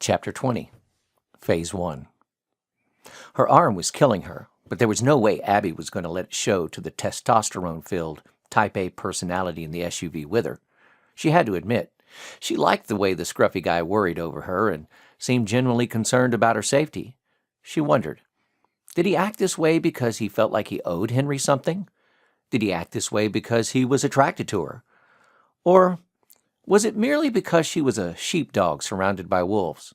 Chapter 20, Phase 1. Her arm was killing her, but there was no way Abby was going to let it show to the testosterone-filled, Type A personality in the SUV with her. She had to admit, she liked the way the scruffy guy worried over her and seemed genuinely concerned about her safety. She wondered, did he act this way because he felt like he owed Henry something? Did he act this way because he was attracted to her? Or was it merely because she was a sheepdog surrounded by wolves?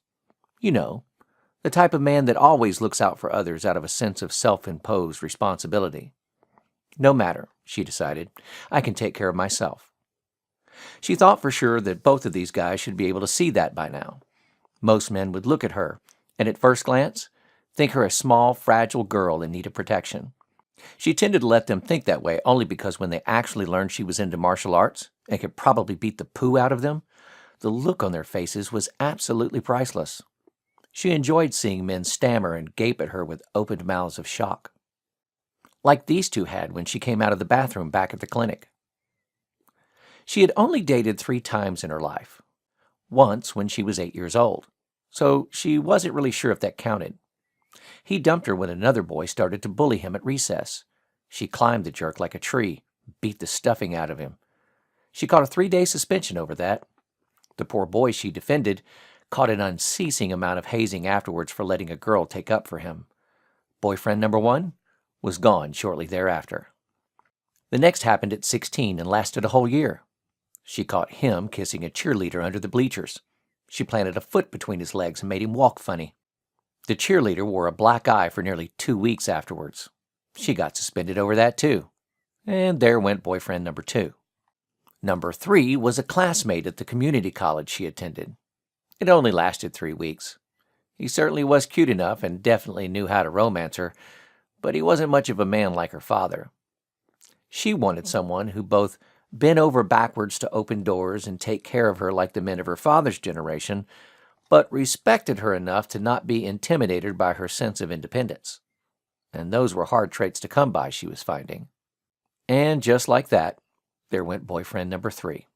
You know, the type of man that always looks out for others out of a sense of self-imposed responsibility. No matter, she decided, I can take care of myself. She thought for sure that both of these guys should be able to see that by now. Most men would look at her, and at first glance, think her a small, fragile girl in need of protection. She tended to let them think that way only because when they actually learned she was into martial arts and could probably beat the poo out of them, the look on their faces was absolutely priceless. She enjoyed seeing men stammer and gape at her with opened mouths of shock, like these two had when she came out of the bathroom back at the clinic. She had only dated 3 times in her life, once when she was 8 years old, so she wasn't really sure if that counted. He dumped her when another boy started to bully him at recess. She climbed the jerk like a tree, beat the stuffing out of him. She caught a 3-day suspension over that. The poor boy she defended caught an unceasing amount of hazing afterwards for letting a girl take up for him. Boyfriend number 1 was gone shortly thereafter. The next happened at 16 and lasted a whole year. She caught him kissing a cheerleader under the bleachers. She planted a foot between his legs and made him walk funny. The cheerleader wore a black eye for nearly 2 weeks afterwards. She got suspended over that too. And there went boyfriend number 2. Number 3 was a classmate at the community college she attended. It only lasted 3 weeks. He certainly was cute enough and definitely knew how to romance her, but he wasn't much of a man like her father. She wanted someone who both bent over backwards to open doors and take care of her like the men of her father's generation, but respected her enough to not be intimidated by her sense of independence. And those were hard traits to come by, she was finding. And just like that, there went boyfriend number 3.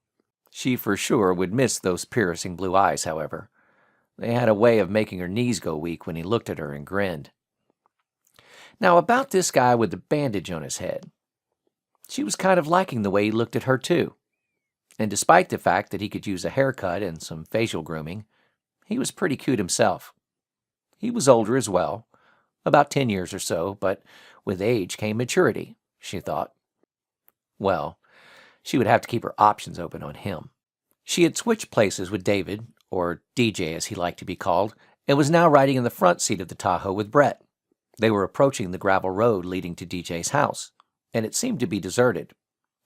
She for sure would miss those piercing blue eyes, however. They had a way of making her knees go weak when he looked at her and grinned. Now about this guy with the bandage on his head. She was kind of liking the way he looked at her too. And despite the fact that he could use a haircut and some facial grooming, he was pretty cute himself. He was older as well, about 10 years or so, but with age came maturity, she thought. Well, she would have to keep her options open on him. She had switched places with David, or DJ as he liked to be called, and was now riding in the front seat of the Tahoe with Brett. They were approaching the gravel road leading to DJ's house, and it seemed to be deserted.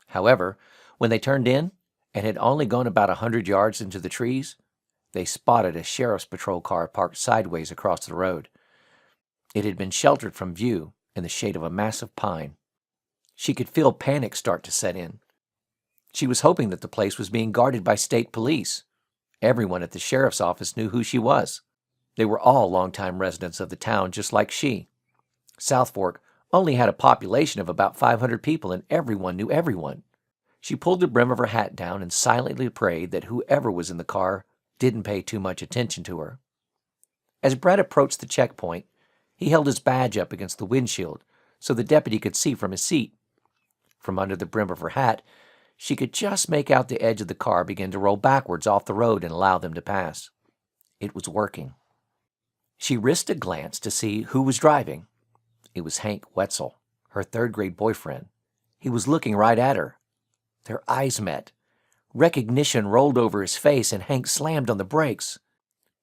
However, when they turned in and had only gone about 100 yards into the trees, they spotted a sheriff's patrol car parked sideways across the road. It had been sheltered from view in the shade of a massive pine. She could feel panic start to set in. She was hoping that the place was being guarded by state police. Everyone at the sheriff's office knew who she was. They were all longtime residents of the town, just like she. South Fork only had a population of about 500 people, and everyone knew everyone. She pulled the brim of her hat down and silently prayed that whoever was in the car didn't pay too much attention to her. As Brett approached the checkpoint, he held his badge up against the windshield so the deputy could see from his seat. From under the brim of her hat, she could just make out the edge of the car begin to roll backwards off the road and allow them to pass. It was working. She risked a glance to see who was driving. It was Hank Wetzel, her 3rd-grade boyfriend. He was looking right at her. Their eyes met. Recognition rolled over his face, and Hank slammed on the brakes.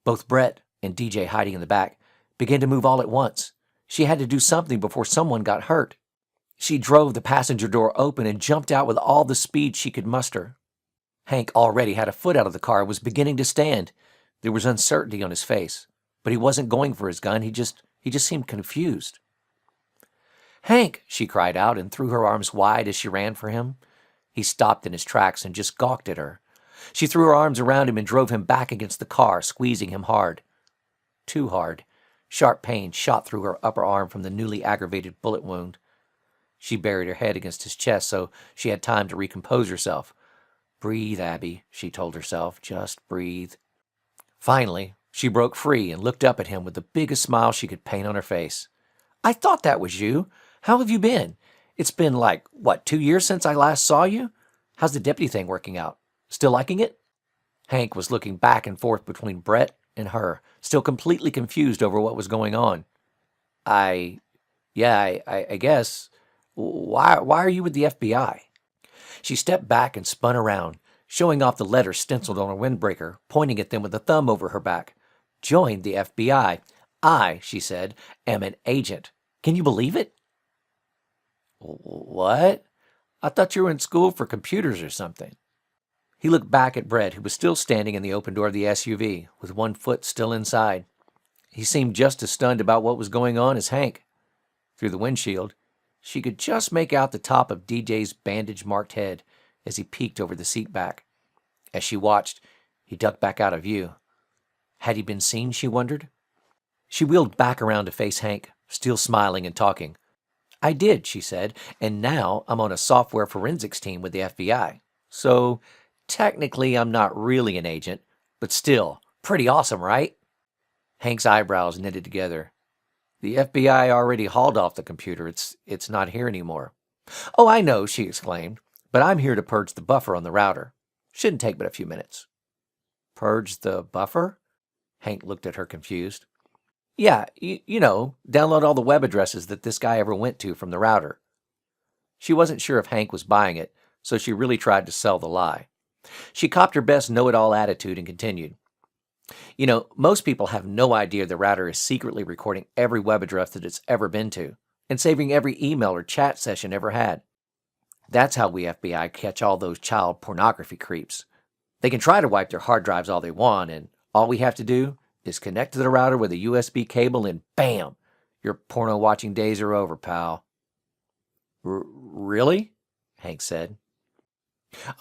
Both Brett and DJ, hiding in the back, began to move all at once. She had to do something before someone got hurt. She drove the passenger door open and jumped out with all the speed she could muster. Hank already had a foot out of the car and was beginning to stand. There was uncertainty on his face, but he wasn't going for his gun. He just seemed confused. "Hank!" she cried out and threw her arms wide as she ran for him. He stopped in his tracks and just gawked at her. She threw her arms around him and drove him back against the car, squeezing him hard. Too hard. Sharp pain shot through her upper arm from the newly aggravated bullet wound. She buried her head against his chest so she had time to recompose herself. "Breathe, Abby," she told herself. "Just breathe." Finally, She broke free and looked up at him with the biggest smile she could paint on her face. I thought that was you. How have you been? It's been 2 years since I last saw you? How's the deputy thing working out? Still liking it? Hank was looking back and forth between Brett and her, still completely confused over what was going on. I guess. Why are you with the FBI? She stepped back and spun around, showing off the letters stenciled on her windbreaker, pointing at them with a thumb over her back. Joined the FBI. I, she said, am an agent. Can you believe it? What? I thought you were in school for computers or something. He looked back at Brett, who was still standing in the open door of the SUV, with one foot still inside. He seemed just as stunned about what was going on as Hank. Through the windshield, she could just make out the top of DJ's bandage-marked head as he peeked over the seat back. As she watched, he ducked back out of view. Had he been seen, she wondered? She wheeled back around to face Hank, still smiling and talking. I did, she said, and now I'm on a software forensics team with the FBI. So, technically, I'm not really an agent, but still, pretty awesome, right? Hank's eyebrows knitted together. The FBI already hauled off the computer. It's not here anymore. Oh, I know, she exclaimed, but I'm here to purge the buffer on the router. Shouldn't take but a few minutes. Purge the buffer? Hank looked at her confused. Yeah, you know, download all the web addresses that this guy ever went to from the router. She wasn't sure if Hank was buying it, so she really tried to sell the lie. She copped her best know-it-all attitude and continued. You know, most people have no idea the router is secretly recording every web address that it's ever been to, and saving every email or chat session ever had. That's how we FBI catch all those child pornography creeps. They can try to wipe their hard drives all they want, and all we have to do is connect to the router with a USB cable and bam! Your porno-watching days are over, pal. Really? Hank said.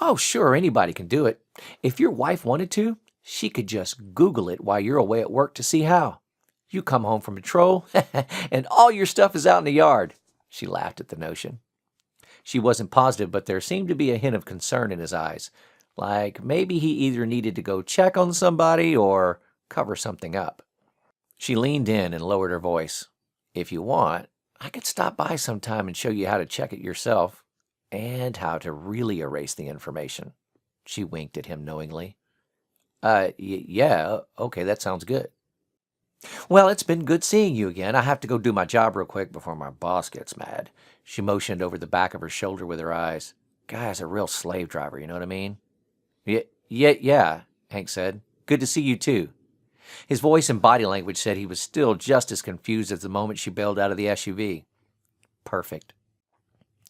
Oh, sure, anybody can do it. If your wife wanted to, she could just Google it while you're away at work to see how. You come home from patrol, and all your stuff is out in the yard. She laughed at the notion. She wasn't positive, but there seemed to be a hint of concern in his eyes, like maybe he either needed to go check on somebody or cover something up. She leaned in and lowered her voice. If you want, I could stop by sometime and show you how to check it yourself, and how to really erase the information. She winked at him knowingly. Yeah, okay, that sounds good. Well, it's been good seeing you again. I have to go do my job real quick before my boss gets mad. She motioned over the back of her shoulder with her eyes. Guy's a real slave driver, you know what I mean? Yeah, Hank said. Good to see you too. His voice and body language said he was still just as confused as the moment she bailed out of the SUV. Perfect.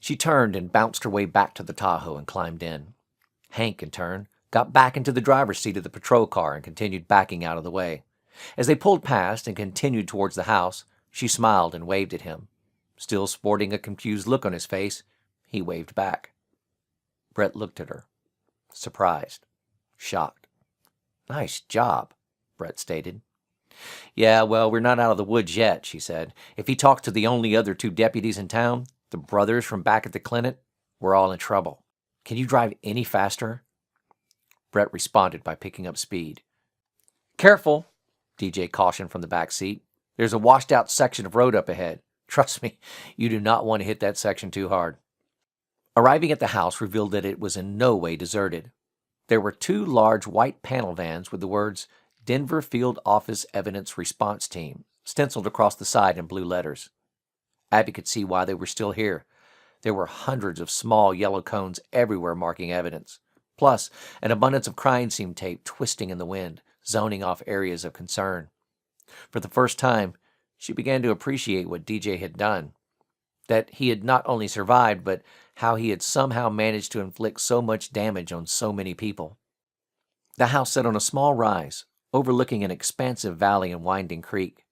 She turned and bounced her way back to the Tahoe and climbed in. Hank, in turn, got back into the driver's seat of the patrol car and continued backing out of the way. As they pulled past and continued towards the house, she smiled and waved at him. Still sporting a confused look on his face, he waved back. Brett looked at her, surprised, shocked. Nice job, Brett stated. Yeah, well, we're not out of the woods yet, she said. If he talked to the only other 2 deputies in town, the brothers from back at the clinic, we're all in trouble. Can you drive any faster? Brett responded by picking up speed. Careful, DJ cautioned from the back seat. There's a washed-out section of road up ahead. Trust me, you do not want to hit that section too hard. Arriving at the house revealed that it was in no way deserted. There were 2 large white panel vans with the words Denver Field Office Evidence Response Team stenciled across the side in blue letters. Abby could see why they were still here. There were hundreds of small yellow cones everywhere marking evidence, plus an abundance of crime scene tape twisting in the wind, zoning off areas of concern. For the first time, she began to appreciate what DJ had done. That he had not only survived, but how he had somehow managed to inflict so much damage on so many people. The house sat on a small rise, overlooking an expansive valley and winding creek.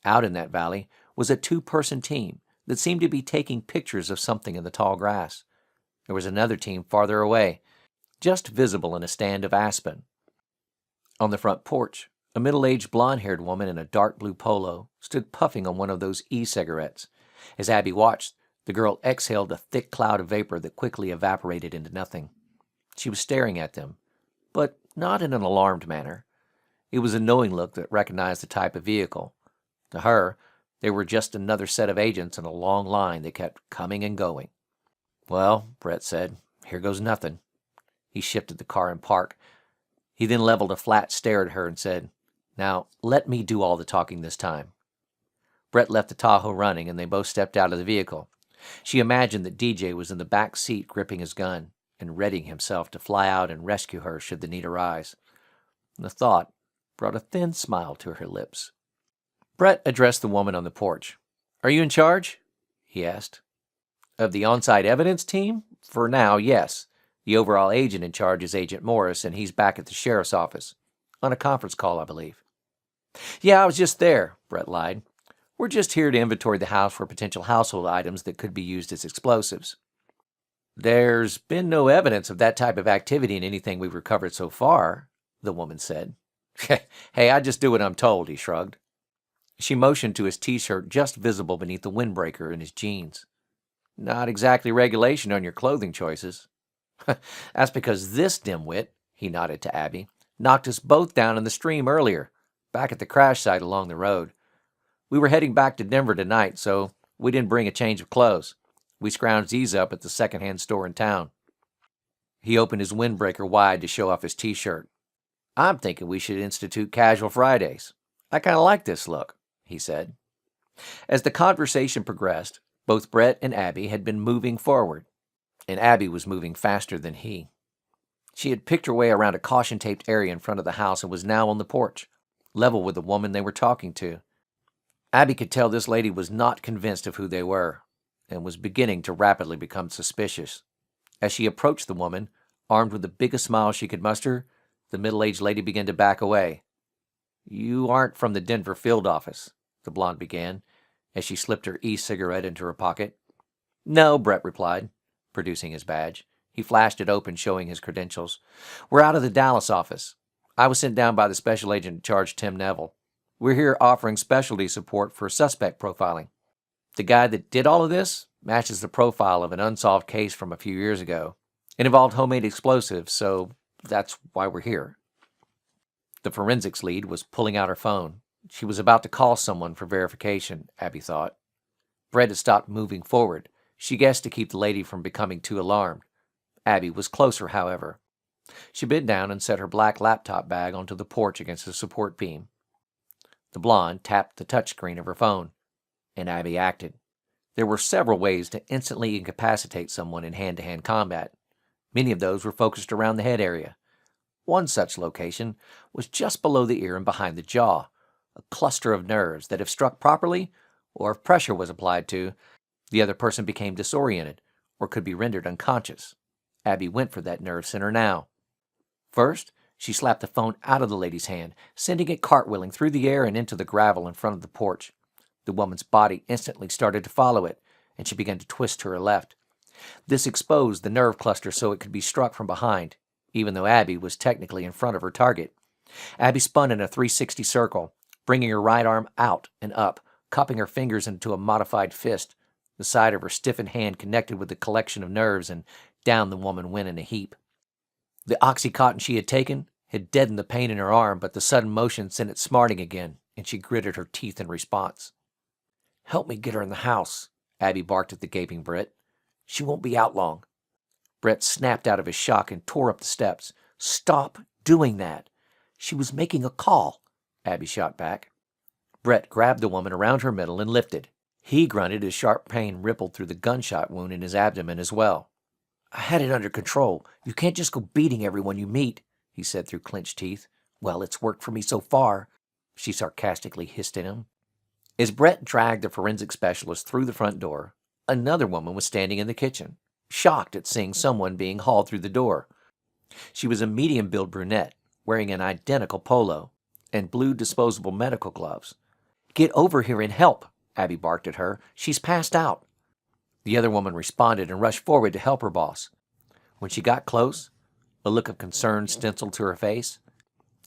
Out in that valley was a 2-person team that seemed to be taking pictures of something in the tall grass. There was another team farther away, just visible in a stand of aspen. On the front porch, a middle-aged blonde-haired woman in a dark blue polo stood puffing on one of those e-cigarettes. As Abby watched, the girl exhaled a thick cloud of vapor that quickly evaporated into nothing. She was staring at them, but not in an alarmed manner. It was a knowing look that recognized the type of vehicle. To her, they were just another set of agents in a long line that kept coming and going. "Well," Brett said, "here goes nothing." He shifted the car in park. He then leveled a flat stare at her and said, "Now, let me do all the talking this time." Brett left the Tahoe running, and they both stepped out of the vehicle. She imagined that DJ was in the back seat gripping his gun and readying himself to fly out and rescue her should the need arise. The thought brought a thin smile to her lips. Brett addressed the woman on the porch. "Are you in charge?" he asked. "Of the on-site evidence team? For now, yes. The overall agent in charge is Agent Morris, and he's back at the sheriff's office. On a conference call, I believe." "Yeah, I was just there," Brett lied. "We're just here to inventory the house for potential household items that could be used as explosives." "There's been no evidence of that type of activity in anything we've recovered so far," the woman said. "Hey, I just do what I'm told," he shrugged. She motioned to his t-shirt just visible beneath the windbreaker in his jeans. "Not exactly regulation on your clothing choices." "That's because this dimwit," he nodded to Abby, "knocked us both down in the stream earlier, back at the crash site along the road. We were heading back to Denver tonight, so we didn't bring a change of clothes. We scrounged these up at the second-hand store in town." He opened his windbreaker wide to show off his t-shirt. "I'm thinking we should institute casual Fridays. I kind of like this look," he said. As the conversation progressed, both Brett and Abby had been moving forward, and Abby was moving faster than he. She had picked her way around a caution-taped area in front of the house and was now on the porch, level with the woman they were talking to. Abby could tell this lady was not convinced of who they were, and was beginning to rapidly become suspicious. As she approached the woman, armed with the biggest smile she could muster, the middle-aged lady began to back away. "You aren't from the Denver field office," the blonde began, as she slipped her e-cigarette into her pocket. "No," Brett replied, producing his badge. He flashed it open, showing his credentials. "We're out of the Dallas office. I was sent down by the special agent in charge, Tim Neville. We're here offering specialty support for suspect profiling. The guy that did all of this matches the profile of an unsolved case from a few years ago. It involved homemade explosives, so that's why we're here." The forensics lead was pulling out her phone. She was about to call someone for verification, Abby thought. Brett had stopped moving forward. She guessed to keep the lady from becoming too alarmed. Abby was closer, however. She bent down and set her black laptop bag onto the porch against the support beam. The blonde tapped the touchscreen of her phone, and Abby acted. There were several ways to instantly incapacitate someone in hand-to-hand combat. Many of those were focused around the head area. One such location was just below the ear and behind the jaw, a cluster of nerves that if struck properly, or if pressure was applied to, the other person became disoriented or could be rendered unconscious. Abby went for that nerve center now. First, she slapped the phone out of the lady's hand, sending it cartwheeling through the air and into the gravel in front of the porch. The woman's body instantly started to follow it, and she began to twist to her left. This exposed the nerve cluster so it could be struck from behind, even though Abby was technically in front of her target. Abby spun in a 360 circle, bringing her right arm out and up, cupping her fingers into a modified fist. The side of her stiffened hand connected with the collection of nerves, and down the woman went in a heap. The Oxycontin she had taken had deadened the pain in her arm, but the sudden motion sent it smarting again, and she gritted her teeth in response. "Help me get her in the house," Abby barked at the gaping Brett. "She won't be out long." Brett snapped out of his shock and tore up the steps. "Stop doing that." "She was making a call," Abby shot back. Brett grabbed the woman around her middle and lifted. He grunted as sharp pain rippled through the gunshot wound in his abdomen as well. "I had it under control. You can't just go beating everyone you meet," he said through clenched teeth. "Well, it's worked for me so far," she sarcastically hissed at him. As Brett dragged the forensic specialist through the front door, another woman was standing in the kitchen, shocked at seeing someone being hauled through the door. She was a medium-built brunette, wearing an identical polo and blue disposable medical gloves. "Get over here and help," Abby barked at her. "She's passed out." The other woman responded and rushed forward to help her boss. When she got close, a look of concern stenciled to her face.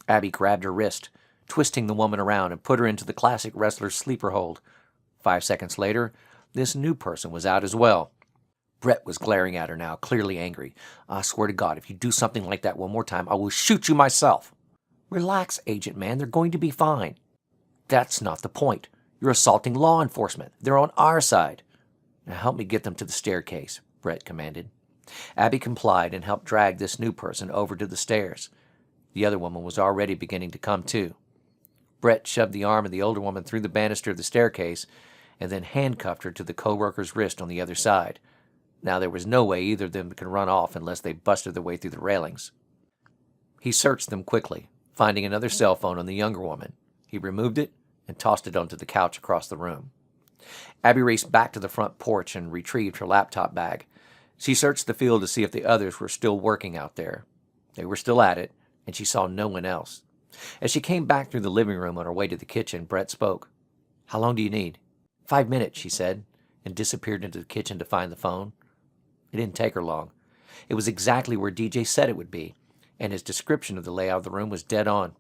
Abby grabbed her wrist, twisting the woman around and put her into the classic wrestler's sleeper hold. 5 seconds later, this new person was out as well. Brett was glaring at her now, clearly angry. "I swear to God, if you do something like that one more time, I will shoot you myself." Relax, Agent Man. They're going to be fine. That's not the point. You're assaulting law enforcement. They're on our side. Now help me get them to the staircase, Brett commanded. Abby complied and helped drag this new person over to the stairs. The other woman was already beginning to come to. Brett shoved the arm of the older woman through the banister of the staircase and then handcuffed her to the co-worker's wrist on the other side. Now there was no way either of them could run off unless they busted their way through the railings. He searched them quickly, finding another cell phone on the younger woman. He removed it and tossed it onto the couch across the room. Abby raced back to the front porch and retrieved her laptop bag. She searched the field to see if the others were still working out there. They were still at it, and she saw no one else. As she came back through the living room on her way to the kitchen, Brett spoke. "How long do you need?" 5 minutes, she said, and disappeared into the kitchen to find the phone. It didn't take her long. It was exactly where DJ said it would be, and his description of the layout of the room was dead on.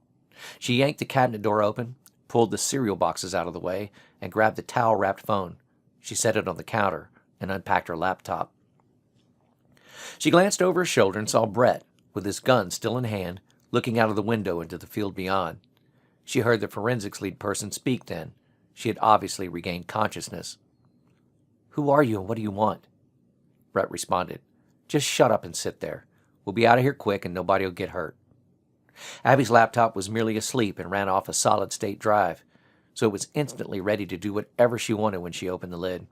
She yanked the cabinet door open, pulled the cereal boxes out of the way, and grabbed the towel-wrapped phone. She set it on the counter and unpacked her laptop. She glanced over her shoulder and saw Brett, with his gun still in hand, looking out of the window into the field beyond. She heard the forensics lead person speak then. She had obviously regained consciousness. "Who are you and what do you want?" Brett responded. "Just shut up and sit there. We'll be out of here quick and nobody will get hurt." Abby's laptop was merely asleep and ran off a solid-state drive, so it was instantly ready to do whatever she wanted when she opened the lid.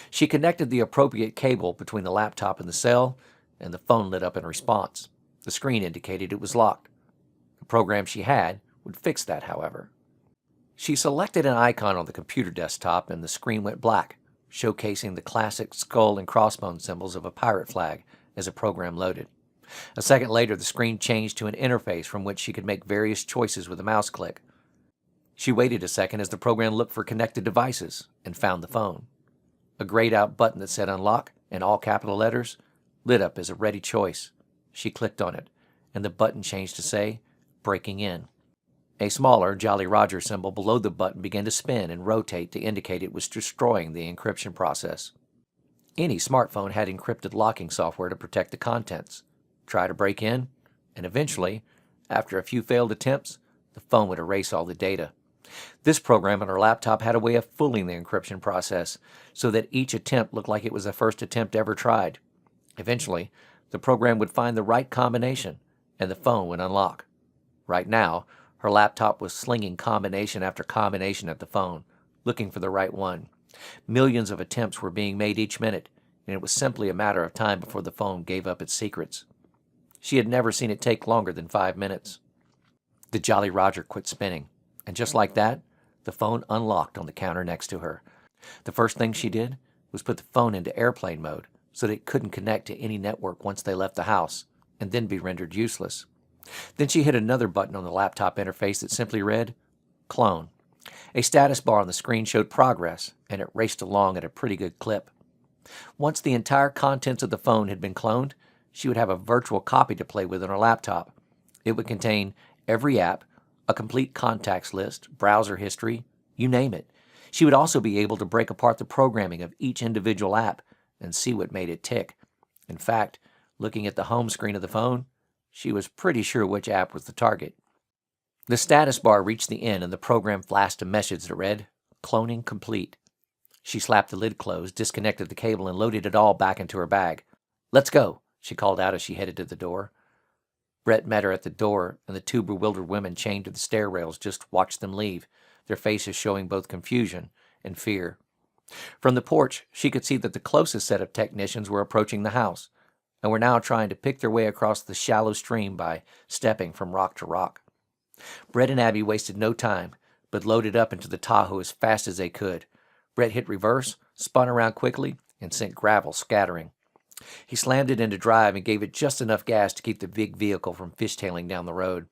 She connected the appropriate cable between the laptop and the cell, and the phone lit up in response. The screen indicated it was locked. The program she had would fix that, however. She selected an icon on the computer desktop, and the screen went black, showcasing the classic skull and crossbones symbols of a pirate flag as the program loaded. A second later, the screen changed to an interface from which she could make various choices with a mouse click. She waited a second as the program looked for connected devices and found the phone. A grayed-out button that said unlock in all capital letters lit up as a ready choice. She clicked on it, and the button changed to say, breaking in. A smaller Jolly Roger symbol below the button began to spin and rotate to indicate it was destroying the encryption process. Any smartphone had encrypted locking software to protect the contents. Try to break in, and eventually, after a few failed attempts, the phone would erase all the data. This program on her laptop had a way of fooling the encryption process so that each attempt looked like it was the first attempt ever tried. Eventually, the program would find the right combination, and the phone would unlock. Right now, her laptop was slinging combination after combination at the phone, looking for the right one. Millions of attempts were being made each minute, and it was simply a matter of time before the phone gave up its secrets. She had never seen it take longer than 5 minutes. The Jolly Roger quit spinning, and just like that, the phone unlocked on the counter next to her. The first thing she did was put the phone into airplane mode so that it couldn't connect to any network once they left the house, and then be rendered useless. Then she hit another button on the laptop interface that simply read, Clone. A status bar on the screen showed progress, and it raced along at a pretty good clip. Once the entire contents of the phone had been cloned, she would have a virtual copy to play with on her laptop. It would contain every app, a complete contacts list, browser history, you name it. She would also be able to break apart the programming of each individual app and see what made it tick. In fact, looking at the home screen of the phone, she was pretty sure which app was the target. The status bar reached the end and the program flashed a message that read, Cloning complete. She slapped the lid closed, disconnected the cable, and loaded it all back into her bag. "Let's go," she called out as she headed to the door. Brett met her at the door, and the two bewildered women chained to the stair rails just watched them leave, their faces showing both confusion and fear. From the porch, she could see that the closest set of technicians were approaching the house, and were now trying to pick their way across the shallow stream by stepping from rock to rock. Brett and Abby wasted no time, but loaded up into the Tahoe as fast as they could. Brett hit reverse, spun around quickly, and sent gravel scattering. He slammed it into drive and gave it just enough gas to keep the big vehicle from fishtailing down the road.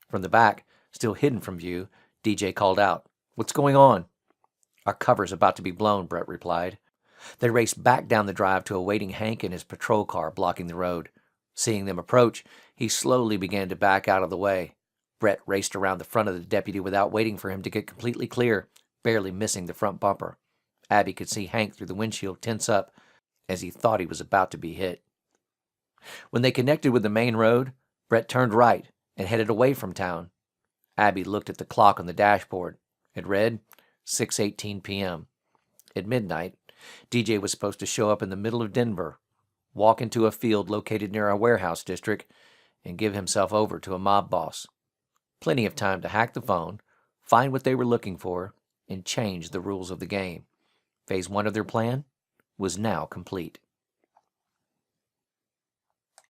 From the back, still hidden from view, DJ called out, "What's going on?" "Our cover's about to be blown," Brett replied. They raced back down the drive to a waiting Hank in his patrol car blocking the road. Seeing them approach, he slowly began to back out of the way. Brett raced around the front of the deputy without waiting for him to get completely clear, barely missing the front bumper. Abby could see Hank through the windshield tense up as he thought he was about to be hit. When they connected with the main road, Brett turned right and headed away from town, Abby looked at the clock on the dashboard. It read 6:18 p.m. At midnight, DJ was supposed to show up in the middle of Denver, walk into a field located near our warehouse district, and give himself over to a mob boss. Plenty of time to hack the phone, find what they were looking for, and change the rules of the game. Phase 1 of their plan was now complete.